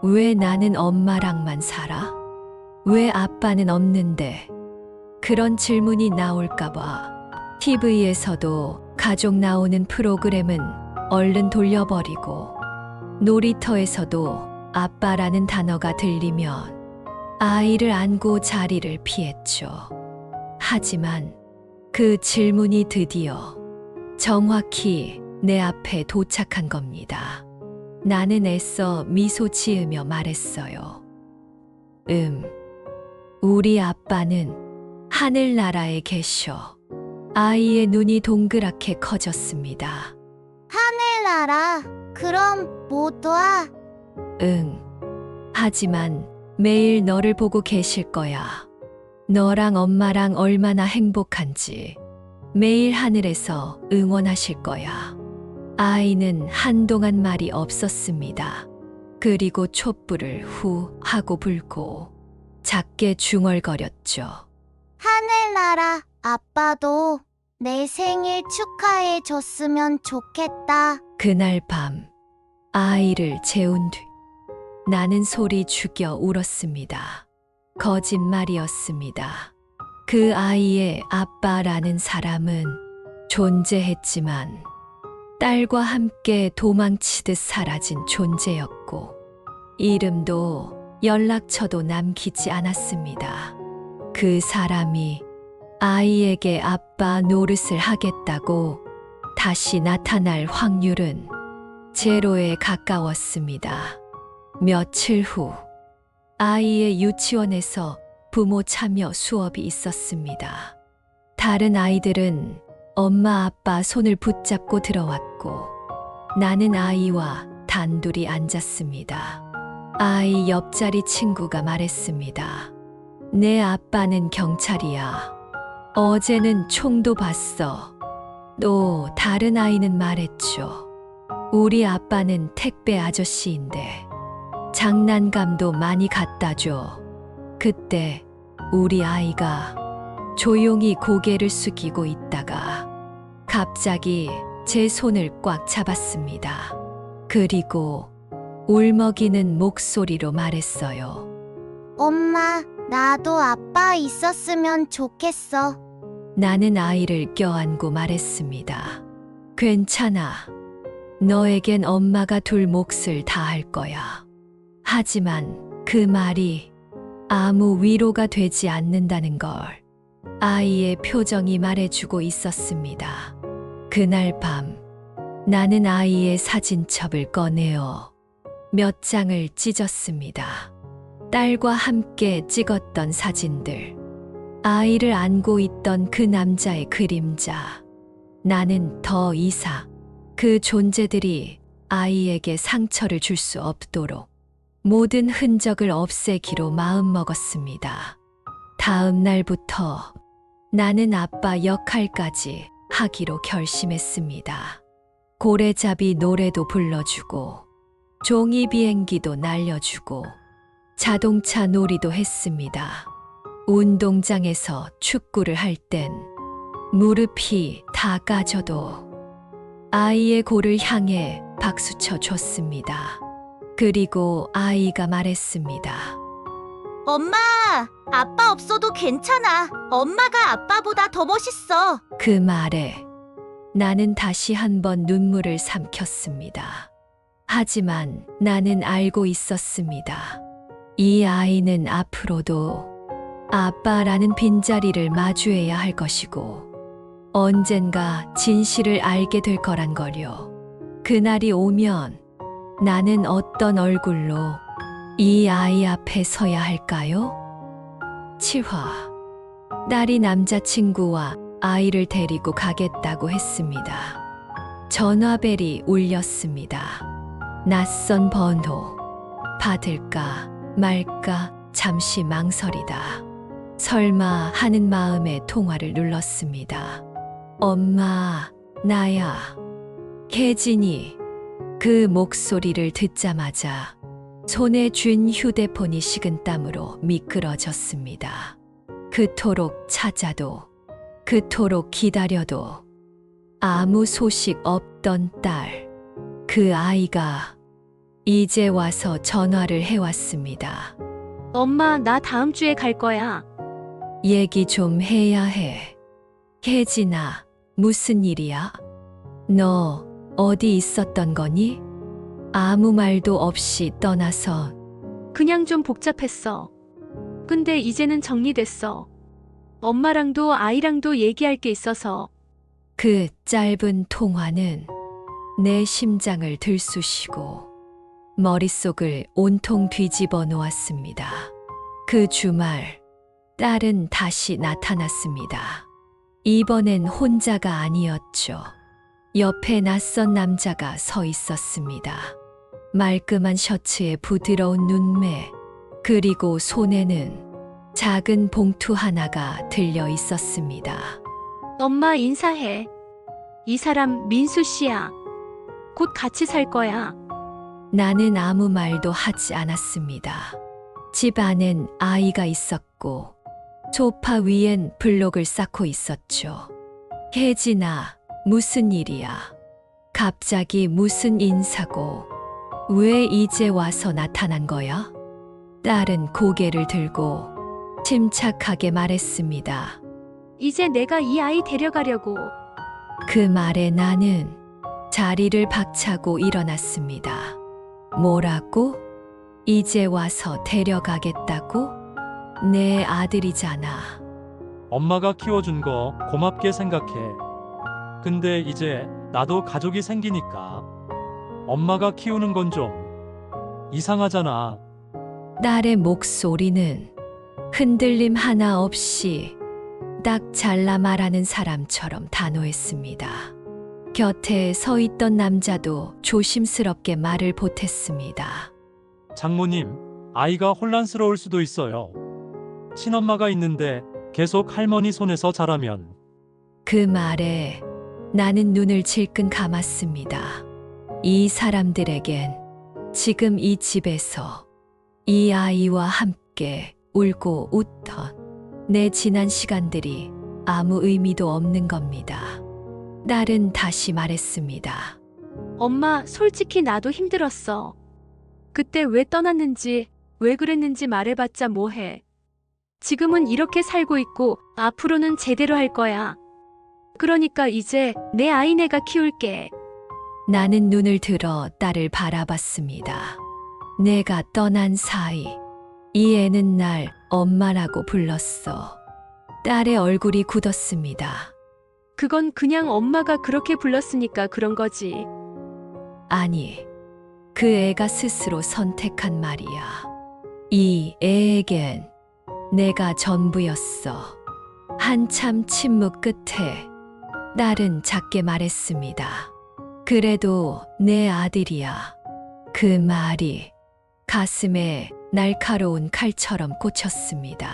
왜 나는 엄마랑만 살아? 왜 아빠는 없는데? 그런 질문이 나올까봐 TV에서도 가족 나오는 프로그램은 얼른 돌려버리고 놀이터에서도 아빠라는 단어가 들리면 아이를 안고 자리를 피했죠. 하지만 그 질문이 드디어 정확히 내 앞에 도착한 겁니다. 나는 애써 미소 지으며 말했어요. 우리 아빠는 하늘나라에 계셔. 아이의 눈이 동그랗게 커졌습니다. 하늘나라, 그럼 못 와? 응. 하지만 매일 너를 보고 계실 거야. 너랑 엄마랑 얼마나 행복한지 매일 하늘에서 응원하실 거야. 아이는 한동안 말이 없었습니다. 그리고 촛불을 후 하고 불고 작게 중얼거렸죠. 하늘나라, 아빠도 내 생일 축하해 줬으면 좋겠다. 그날 밤 아이를 재운 뒤 나는 소리 죽여 울었습니다. 거짓말이었습니다. 그 아이의 아빠라는 사람은 존재했지만 딸과 함께 도망치듯 사라진 존재였고 이름도 연락처도 남기지 않았습니다. 그 사람이 아이에게 아빠 노릇을 하겠다고 다시 나타날 확률은 제로에 가까웠습니다. 며칠 후 아이의 유치원에서 부모 참여 수업이 있었습니다. 다른 아이들은 엄마 아빠 손을 붙잡고 들어왔고 나는 아이와 단둘이 앉았습니다. 아이 옆자리 친구가 말했습니다. 내 아빠는 경찰이야. 어제는 총도 봤어. 또 다른 아이는 말했죠. 우리 아빠는 택배 아저씨인데 장난감도 많이 갖다 줘. 그때 우리 아이가 조용히 고개를 숙이고 있다가 갑자기 제 손을 꽉 잡았습니다. 그리고 울먹이는 목소리로 말했어요. 엄마, 나도 아빠 있었으면 좋겠어. 나는 아이를 껴안고 말했습니다. 괜찮아. 너에겐 엄마가 둘 몫을 다할 거야. 하지만 그 말이 아무 위로가 되지 않는다는 걸 아이의 표정이 말해주고 있었습니다. 그날 밤 나는 아이의 사진첩을 꺼내어 몇 장을 찢었습니다. 딸과 함께 찍었던 사진들, 아이를 안고 있던 그 남자의 그림자. 나는 더 이상 그 존재들이 아이에게 상처를 줄 수 없도록 모든 흔적을 없애기로 마음먹었습니다. 다음 날부터 나는 아빠 역할까지 하기로 결심했습니다. 고래잡이 노래도 불러주고 종이 비행기도 날려주고 자동차 놀이도 했습니다. 운동장에서 축구를 할 땐 무릎이 다 까져도 아이의 골을 향해 박수쳐 줬습니다. 그리고 아이가 말했습니다. 엄마, 아빠 없어도 괜찮아. 엄마가 아빠보다 더 멋있어. 그 말에 나는 다시 한번 눈물을 삼켰습니다. 하지만 나는 알고 있었습니다. 이 아이는 앞으로도 아빠라는 빈자리를 마주해야 할 것이고 언젠가 진실을 알게 될 거란 걸요. 그날이 오면 나는 어떤 얼굴로 이 아이 앞에 서야 할까요? 7화. 딸이 남자친구와 아이를 데리고 가겠다고 했습니다. 전화벨이 울렸습니다. 낯선 번호. 받을까 말까 잠시 망설이다. 설마 하는 마음에 통화를 눌렀습니다. 엄마, 나야. 혜진이. 그 목소리를 듣자마자 손에 쥔 휴대폰이 식은땀으로 미끄러졌습니다. 그토록 찾아도 그토록 기다려도 아무 소식 없던 딸. 그 아이가 이제 와서 전화를 해왔습니다. 엄마, 나 다음 주에 갈 거야. 얘기 좀 해야 해. 혜진아, 무슨 일이야? 너 어디 있었던 거니? 아무 말도 없이 떠나서. 그냥 좀 복잡했어. 근데 이제는 정리됐어. 엄마랑도 아이랑도 얘기할 게 있어서. 그 짧은 통화는 내 심장을 들쑤시고 머릿속을 온통 뒤집어 놓았습니다. 그 주말 딸은 다시 나타났습니다. 이번엔 혼자가 아니었죠. 옆에 낯선 남자가 서 있었습니다. 말끔한 셔츠에 부드러운 눈매, 그리고 손에는 작은 봉투 하나가 들려 있었습니다. 엄마, 인사해. 이 사람 민수 씨야. 곧 같이 살 거야. 나는 아무 말도 하지 않았습니다. 집 안엔 아이가 있었고 소파 위엔 블록을 쌓고 있었죠. 혜진아, 무슨 일이야? 갑자기 무슨 인사고 왜 이제 와서 나타난 거야? 딸은 고개를 들고 침착하게 말했습니다. 이제 내가 이 아이 데려가려고. 그 말에 나는 자리를 박차고 일어났습니다. 뭐라고? 이제 와서 데려가겠다고? 내 아들이잖아. 엄마가 키워준 거 고맙게 생각해. 근데 이제 나도 가족이 생기니까 엄마가 키우는 건 좀 이상하잖아. 딸의 목소리는 흔들림 하나 없이 딱 잘라 말하는 사람처럼 단호했습니다. 곁에 서 있던 남자도 조심스럽게 말을 보탰습니다. 장모님, 아이가 혼란스러울 수도 있어요. 친엄마가 있는데 계속 할머니 손에서 자라면. 그 말에 나는 눈을 질끈 감았습니다. 이 사람들에겐 지금 이 집에서 이 아이와 함께 울고 웃던 내 지난 시간들이 아무 의미도 없는 겁니다. 딸은 다시 말했습니다. 엄마, 솔직히 나도 힘들었어. 그때 왜 떠났는지, 왜 그랬는지 말해봤자 뭐해. 지금은 이렇게 살고 있고 앞으로는 제대로 할 거야. 그러니까 이제 내 아이 내가 키울게. 나는 눈을 들어 딸을 바라봤습니다. 내가 떠난 사이 이 애는 날 엄마라고 불렀어. 딸의 얼굴이 굳었습니다. 그건 그냥 엄마가 그렇게 불렀으니까 그런 거지. 아니, 그 애가 스스로 선택한 말이야. 이 애에겐 내가 전부였어. 한참 침묵 끝에 딸은 작게 말했습니다. 그래도 내 아들이야. 그 말이 가슴에 날카로운 칼처럼 꽂혔습니다.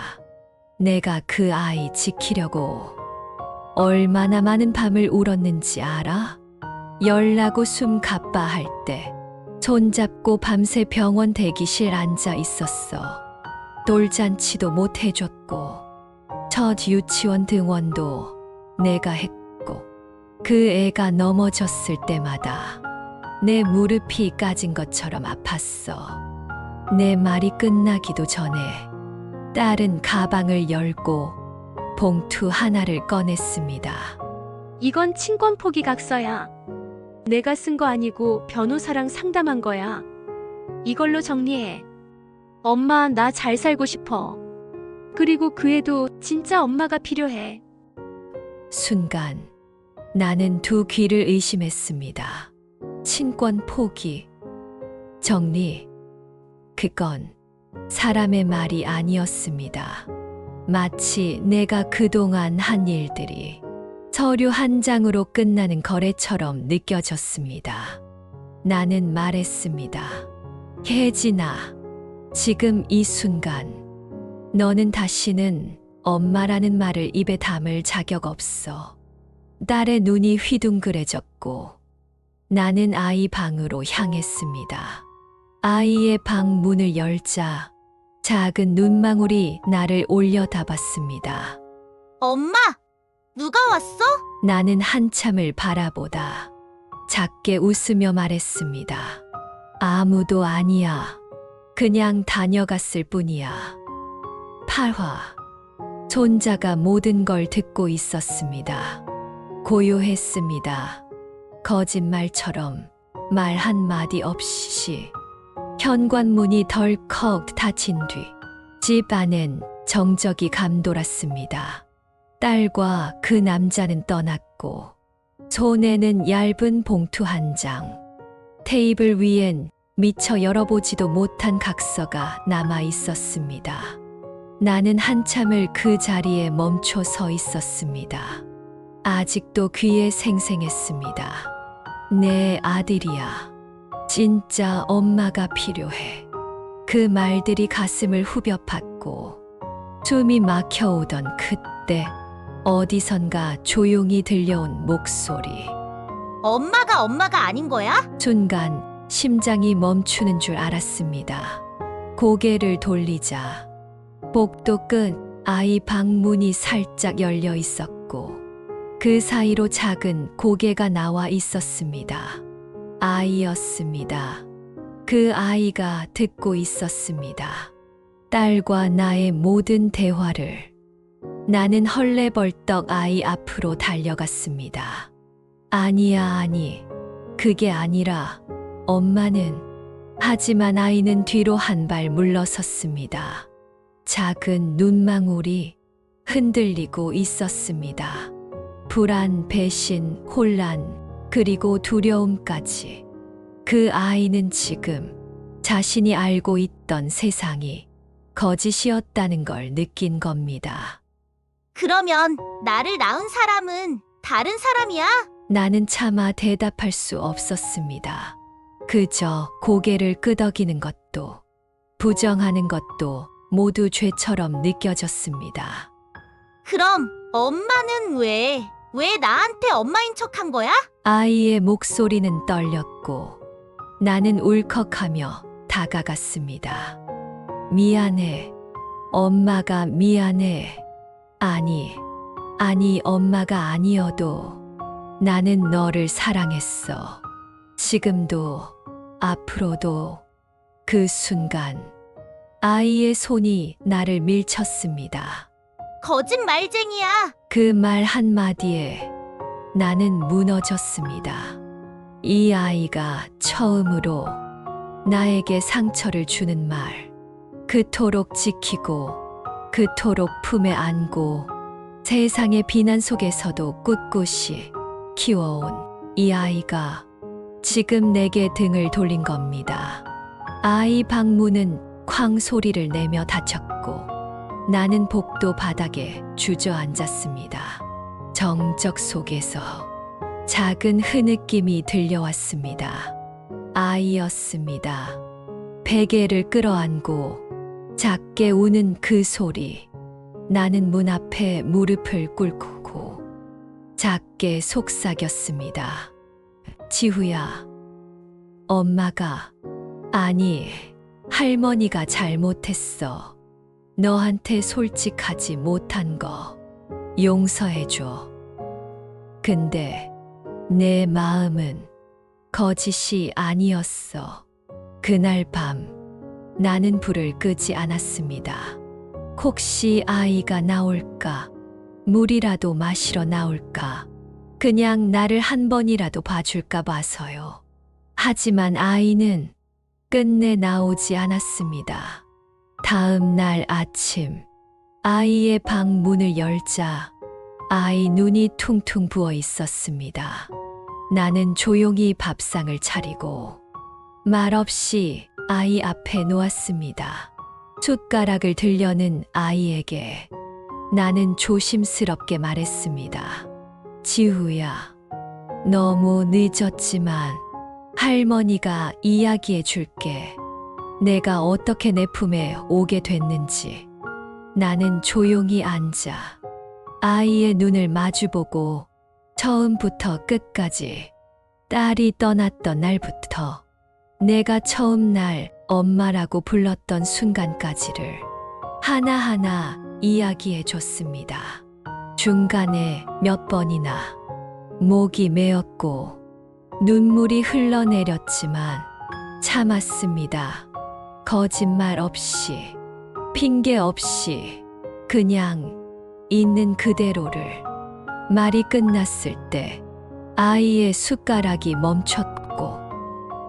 내가 그 아이 지키려고 얼마나 많은 밤을 울었는지 알아? 열나고 숨 가빠 할 때 손잡고 밤새 병원 대기실 앉아 있었어. 돌잔치도 못 해줬고 첫 유치원 등원도 내가 했고 그 애가 넘어졌을 때마다 내 무릎이 까진 것처럼 아팠어. 내 말이 끝나기도 전에 딸은 가방을 열고 봉투 하나를 꺼냈습니다. 이건 친권 포기 각서야. 내가 쓴 거 아니고 변호사랑 상담한 거야. 이걸로 정리해. 엄마, 나 잘 살고 싶어. 그리고 그 애도 진짜 엄마가 필요해. 순간 나는 두 귀를 의심했습니다. 친권 포기, 정리, 그건 사람의 말이 아니었습니다. 마치 내가 그동안 한 일들이 서류 한 장으로 끝나는 거래처럼 느껴졌습니다. 나는 말했습니다. 혜진아, 지금 이 순간 너는 다시는 엄마라는 말을 입에 담을 자격 없어. 딸의 눈이 휘둥그레졌고 나는 아이 방으로 향했습니다. 아이의 방 문을 열자 작은 눈망울이 나를 올려다봤습니다. 엄마, 누가 왔어? 나는 한참을 바라보다 작게 웃으며 말했습니다. 아무도 아니야. 그냥 다녀갔을 뿐이야. 8화. 손자가 모든 걸 듣고 있었습니다. 고요했습니다. 거짓말처럼 말 한마디 없이 현관문이 덜컥 닫힌 뒤 집 안엔 정적이 감돌았습니다. 딸과 그 남자는 떠났고 손에는 얇은 봉투 한 장, 테이블 위엔 미처 열어보지도 못한 각서가 남아 있었습니다. 나는 한참을 그 자리에 멈춰 서 있었습니다. 아직도 귀에 생생했습니다. 내 아들이야. 진짜 엄마가 필요해. 그 말들이 가슴을 후벼 팠고 숨이 막혀오던 그때 어디선가 조용히 들려온 목소리. 엄마가 아닌 거야? 순간 심장이 멈추는 줄 알았습니다. 고개를 돌리자 복도 끝 아이 방 문이 살짝 열려 있었고 그 사이로 작은 고개가 나와 있었습니다. 아이였습니다. 그 아이가 듣고 있었습니다. 딸과 나의 모든 대화를. 나는 헐레벌떡 아이 앞으로 달려갔습니다. 아니, 그게 아니라 엄마는. 하지만 아이는 뒤로 한 발 물러섰습니다. 작은 눈망울이 흔들리고 있었습니다. 불안, 배신, 혼란, 그리고 두려움까지. 그 아이는 지금 자신이 알고 있던 세상이 거짓이었다는 걸 느낀 겁니다. 그러면 나를 낳은 사람은 다른 사람이야? 나는 차마 대답할 수 없었습니다. 그저 고개를 끄덕이는 것도 부정하는 것도 모두 죄처럼 느껴졌습니다. 그럼 엄마는 왜 나한테 엄마인 척한 거야? 아이의 목소리는 떨렸고 나는 울컥하며 다가갔습니다. 미안해. 엄마가 미안해. 아니, 엄마가 아니어도 나는 너를 사랑했어. 지금도, 앞으로도. 그 순간, 아이의 손이 나를 밀쳤습니다. 거짓말쟁이야. 그 말 한마디에 나는 무너졌습니다. 이 아이가 처음으로 나에게 상처를 주는 말, 그토록 지키고, 그토록 품에 안고, 세상의 비난 속에서도 꿋꿋이 키워온 이 아이가 지금 내게 등을 돌린 겁니다. 아이 방문은 쾅 소리를 내며 닫혔고 나는 복도 바닥에 주저앉았습니다. 정적 속에서 작은 흐느낌이 들려왔습니다. 아이였습니다. 베개를 끌어안고 작게 우는 그 소리. 나는 문 앞에 무릎을 꿇고 작게 속삭였습니다. 지후야, 엄마가, 아니, 할머니가 잘못했어. 너한테 솔직하지 못한 거 용서해줘. 근데 내 마음은 거짓이 아니었어. 그날 밤 나는 불을 끄지 않았습니다. 혹시 아이가 나올까? 물이라도 마시러 나올까? 그냥 나를 한 번이라도 봐줄까 봐서요. 하지만 아이는 끝내 나오지 않았습니다. 다음 날 아침, 아이의 방 문을 열자 아이 눈이 퉁퉁 부어 있었습니다. 나는 조용히 밥상을 차리고 말없이 아이 앞에 놓았습니다. 숟가락을 들려는 아이에게 나는 조심스럽게 말했습니다. 지후야, 너무 늦었지만 할머니가 이야기해 줄게. 내가 어떻게 내 품에 오게 됐는지. 나는 조용히 앉아 아이의 눈을 마주보고 처음부터 끝까지 딸이 떠났던 날부터 내가 처음 날 엄마라고 불렀던 순간까지를 하나하나 이야기해 줬습니다. 중간에 몇 번이나 목이 메었고 눈물이 흘러내렸지만 참았습니다. 거짓말 없이, 핑계 없이 그냥 있는 그대로를. 말이 끝났을 때 아이의 숟가락이 멈췄고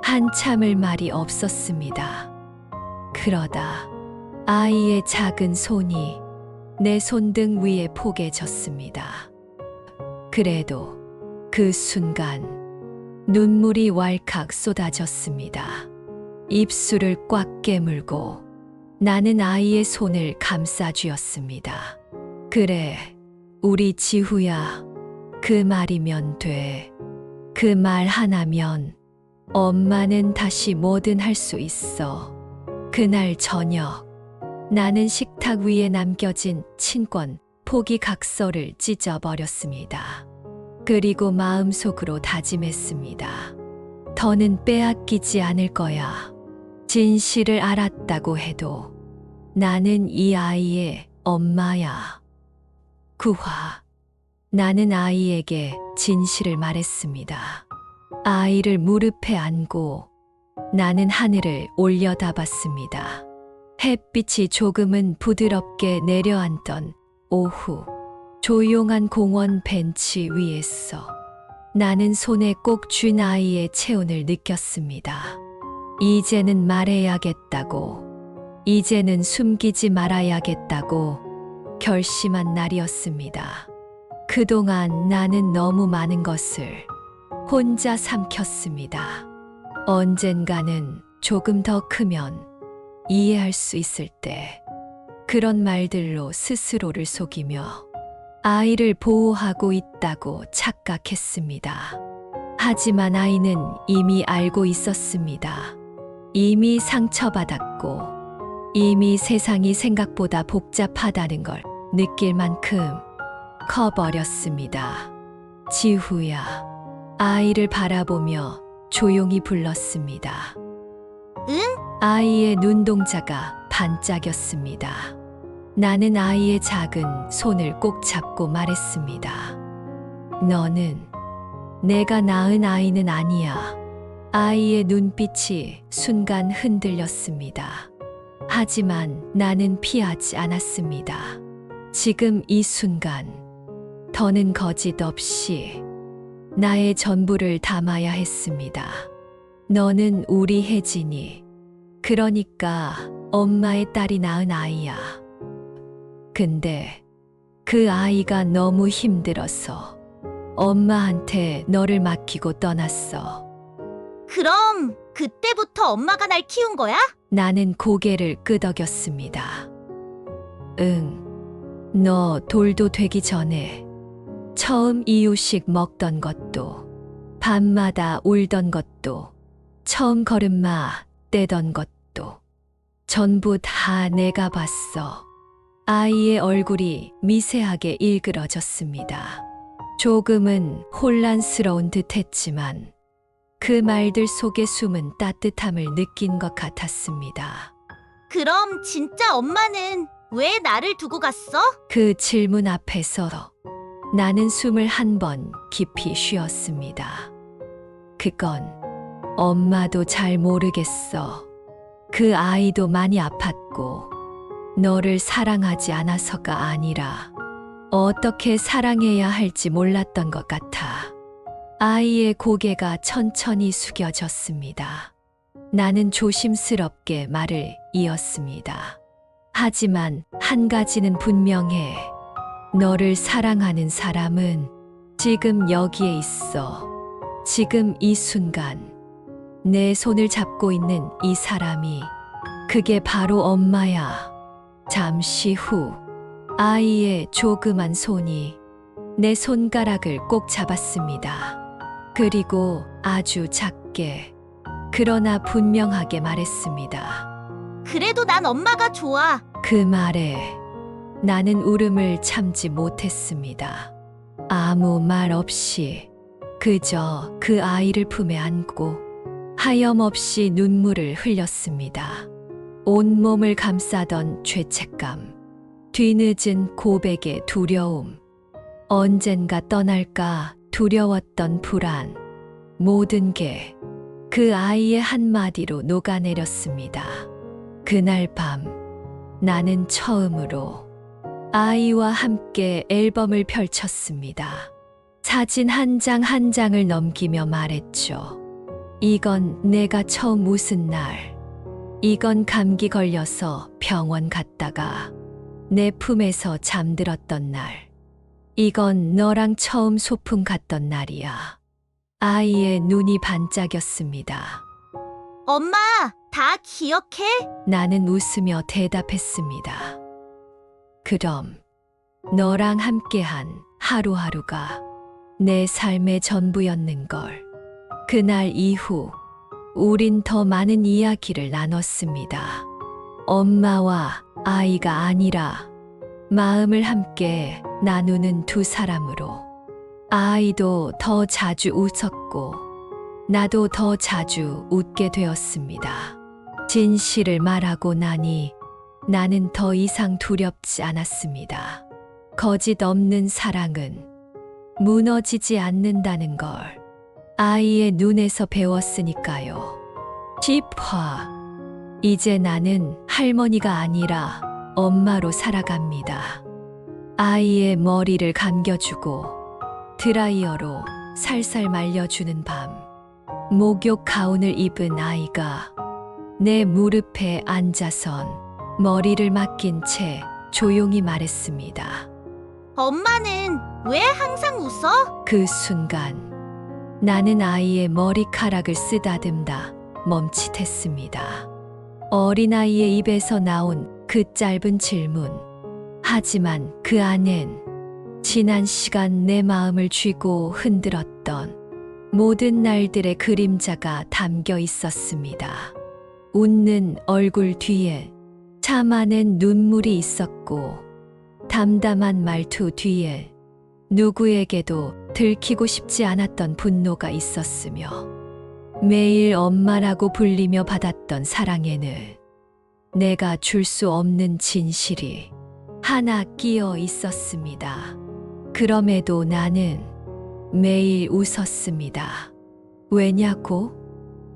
한참을 말이 없었습니다. 그러다 아이의 작은 손이 내 손등 위에 포개졌습니다. 그래도 그 순간 눈물이 왈칵 쏟아졌습니다. 입술을 꽉 깨물고 나는 아이의 손을 감싸쥐었습니다. 그래, 우리 지후야. 그 말이면 돼. 그 말 하나면 엄마는 다시 뭐든 할 수 있어. 그날 저녁, 나는 식탁 위에 남겨진 친권 포기 각서를 찢어버렸습니다. 그리고 마음속으로 다짐했습니다. 더는 빼앗기지 않을 거야. 진실을 알았다고 해도 나는 이 아이의 엄마야. 9화. 나는 아이에게 진실을 말했습니다. 아이를 무릎에 안고 나는 하늘을 올려다봤습니다. 햇빛이 조금은 부드럽게 내려앉던 오후, 조용한 공원 벤치 위에서 나는 손에 꼭 쥔 아이의 체온을 느꼈습니다. 이제는 말해야겠다고, 이제는 숨기지 말아야겠다고 결심한 날이었습니다. 그동안 나는 너무 많은 것을 혼자 삼켰습니다. 언젠가는 조금 더 크면 이해할 수 있을 때 그런 말들로 스스로를 속이며 아이를 보호하고 있다고 착각했습니다. 하지만 아이는 이미 알고 있었습니다. 이미 상처받았고 이미 세상이 생각보다 복잡하다는 걸 느낄 만큼 커버렸습니다. 지후야, 아이를 바라보며 조용히 불렀습니다. 응? 아이의 눈동자가 반짝였습니다. 나는 아이의 작은 손을 꼭 잡고 말했습니다. 너는 내가 낳은 아이는 아니야. 아이의 눈빛이 순간 흔들렸습니다. 하지만 나는 피하지 않았습니다. 지금 이 순간, 더는 거짓 없이 나의 전부를 담아야 했습니다. 너는 우리 혜진이, 그러니까 엄마의 딸이 낳은 아이야. 근데 그 아이가 너무 힘들어서 엄마한테 너를 맡기고 떠났어. 그럼 그때부터 엄마가 날 키운 거야? 나는 고개를 끄덕였습니다. 응, 너 돌도 되기 전에 처음 이유식 먹던 것도, 밤마다 울던 것도, 처음 걸음마 떼던 것도 전부 다 내가 봤어. 아이의 얼굴이 미세하게 일그러졌습니다. 조금은 혼란스러운 듯 했지만 그 말들 속에 숨은 따뜻함을 느낀 것 같았습니다. 그럼 진짜 엄마는 왜 나를 두고 갔어? 그 질문 앞에서 나는 숨을 한 번 깊이 쉬었습니다. 그건 엄마도 잘 모르겠어. 그 아이도 많이 아팠고 너를 사랑하지 않아서가 아니라 어떻게 사랑해야 할지 몰랐던 것 같아. 아이의 고개가 천천히 숙여졌습니다. 나는 조심스럽게 말을 이었습니다. 하지만 한 가지는 분명해. 너를 사랑하는 사람은 지금 여기에 있어. 지금 이 순간 내 손을 잡고 있는 이 사람이, 그게 바로 엄마야. 잠시 후 아이의 조그만 손이 내 손가락을 꼭 잡았습니다. 그리고 아주 작게, 그러나 분명하게 말했습니다. 그래도 난 엄마가 좋아. 그 말에 나는 울음을 참지 못했습니다. 아무 말 없이 그저 그 아이를 품에 안고 하염없이 눈물을 흘렸습니다. 온몸을 감싸던 죄책감, 뒤늦은 고백의 두려움, 언젠가 떠날까 두려웠던 불안, 모든 게 그 아이의 한마디로 녹아내렸습니다. 그날 밤 나는 처음으로 아이와 함께 앨범을 펼쳤습니다. 사진 한 장 한 장을 넘기며 말했죠. 이건 내가 처음 웃은 날. 이건 감기 걸려서 병원 갔다가 내 품에서 잠들었던 날. 이건 너랑 처음 소풍 갔던 날이야. 아이의 눈이 반짝였습니다. 엄마, 다 기억해? 나는 웃으며 대답했습니다. 그럼 너랑 함께한 하루하루가 내 삶의 전부였는걸. 그날 이후 우린 더 많은 이야기를 나눴습니다. 엄마와 아이가 아니라 마음을 함께 나누는 두 사람으로. 아이도 더 자주 웃었고 나도 더 자주 웃게 되었습니다. 진실을 말하고 나니 나는 더 이상 두렵지 않았습니다. 거짓 없는 사랑은 무너지지 않는다는 걸 아이의 눈에서 배웠으니까요. 10화. 이제 나는 할머니가 아니라 엄마로 살아갑니다. 아이의 머리를 감겨주고 드라이어로 살살 말려주는 밤. 목욕 가운을 입은 아이가 내 무릎에 앉아선 머리를 맡긴 채 조용히 말했습니다. 엄마는 왜 항상 웃어? 그 순간 나는 아이의 머리카락을 쓰다듬다 멈칫했습니다. 어린아이의 입에서 나온 그 짧은 질문. 하지만 그 안엔 지난 시간 내 마음을 쥐고 흔들었던 모든 날들의 그림자가 담겨 있었습니다. 웃는 얼굴 뒤에 참아낸 눈물이 있었고, 담담한 말투 뒤에 누구에게도 들키고 싶지 않았던 분노가 있었으며, 매일 엄마라고 불리며 받았던 사랑에는 내가 줄 수 없는 진실이 하나 끼어 있었습니다. 그럼에도 나는 매일 웃었습니다. 왜냐고?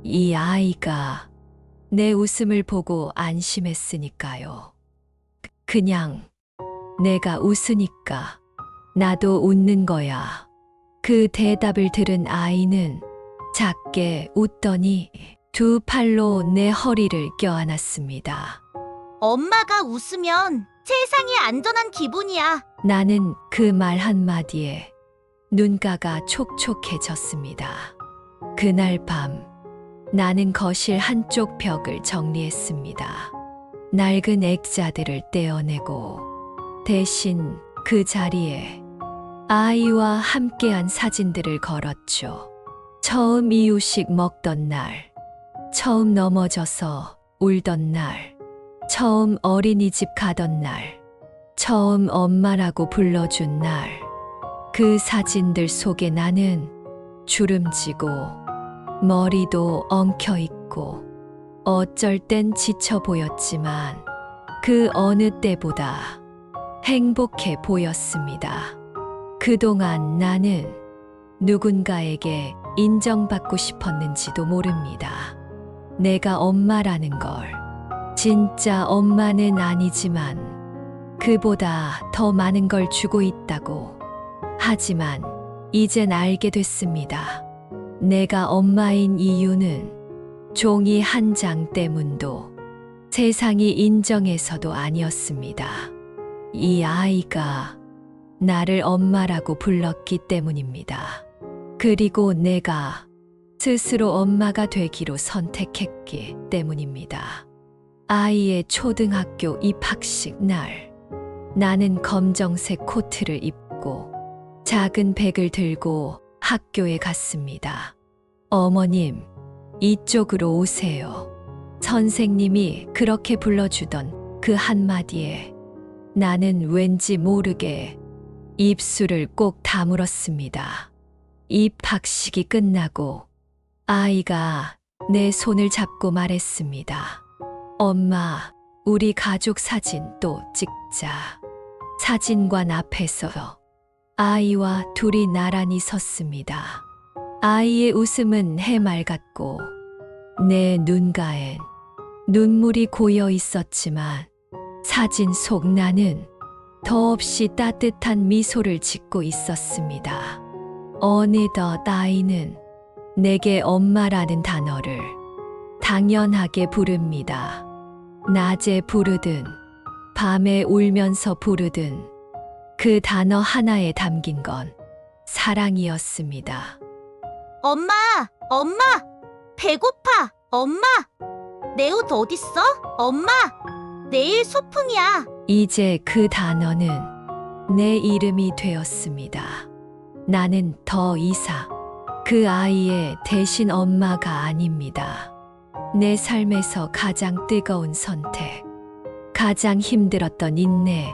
이 아이가 내 웃음을 보고 안심했으니까요. 그냥 내가 웃으니까 나도 웃는 거야. 그 대답을 들은 아이는 작게 웃더니 두 팔로 내 허리를 껴안았습니다. 엄마가 웃으면 세상이 안전한 기분이야. 나는 그 말 한마디에 눈가가 촉촉해졌습니다. 그날 밤 나는 거실 한쪽 벽을 정리했습니다. 낡은 액자들을 떼어내고 대신 그 자리에 아이와 함께한 사진들을 걸었죠. 처음 이유식 먹던 날, 처음 넘어져서 울던 날, 처음 어린이집 가던 날, 처음 엄마라고 불러준 날. 그 사진들 속에 나는 주름지고 머리도 엉켜있고 어쩔 땐 지쳐 보였지만 그 어느 때보다 행복해 보였습니다. 그동안 나는 누군가에게 인정받고 싶었는지도 모릅니다. 내가 엄마라는 걸. 진짜 엄마는 아니지만 그보다 더 많은 걸 주고 있다고. 하지만 이젠 알게 됐습니다. 내가 엄마인 이유는 종이 한 장 때문도 세상이 인정해서도 아니었습니다. 이 아이가 나를 엄마라고 불렀기 때문입니다. 그리고 내가 스스로 엄마가 되기로 선택했기 때문입니다. 아이의 초등학교 입학식 날, 나는 검정색 코트를 입고 작은 백을 들고 학교에 갔습니다. 어머님, 이쪽으로 오세요. 선생님이 그렇게 불러주던 그 한마디에 나는 왠지 모르게 입술을 꼭 다물었습니다. 입학식이 끝나고 아이가 내 손을 잡고 말했습니다. 엄마, 우리 가족 사진 또 찍자. 사진관 앞에서 아이와 둘이 나란히 섰습니다. 아이의 웃음은 해맑았고 내 눈가엔 눈물이 고여 있었지만 사진 속 나는 더없이 따뜻한 미소를 짓고 있었습니다. 어느덧 아이는 내게 엄마라는 단어를 당연하게 부릅니다. 낮에 부르든 밤에 울면서 부르든 그 단어 하나에 담긴 건 사랑이었습니다. 엄마, 엄마, 배고파. 엄마, 내 옷 어딨어? 엄마, 내일 소풍이야. 이제 그 단어는 내 이름이 되었습니다. 나는 더 이상 그 아이의 대신 엄마가 아닙니다. 내 삶에서 가장 뜨거운 선택, 가장 힘들었던 인내,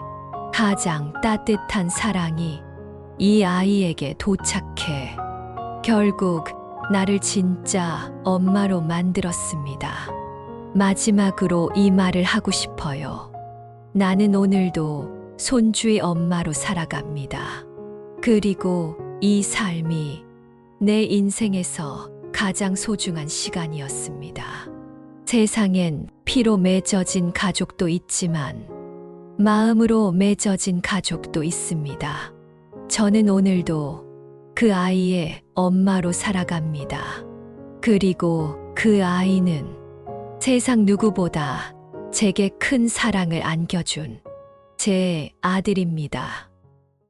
가장 따뜻한 사랑이 이 아이에게 도착해 결국 나를 진짜 엄마로 만들었습니다. 마지막으로 이 말을 하고 싶어요. 나는 오늘도 손주의 엄마로 살아갑니다. 그리고 이 삶이 내 인생에서 가장 소중한 시간이었습니다. 세상엔 피로 맺어진 가족도 있지만 마음으로 맺어진 가족도 있습니다. 저는 오늘도 그 아이의 엄마로 살아갑니다. 그리고 그 아이는 세상 누구보다 제게 큰 사랑을 안겨준 제 아들입니다.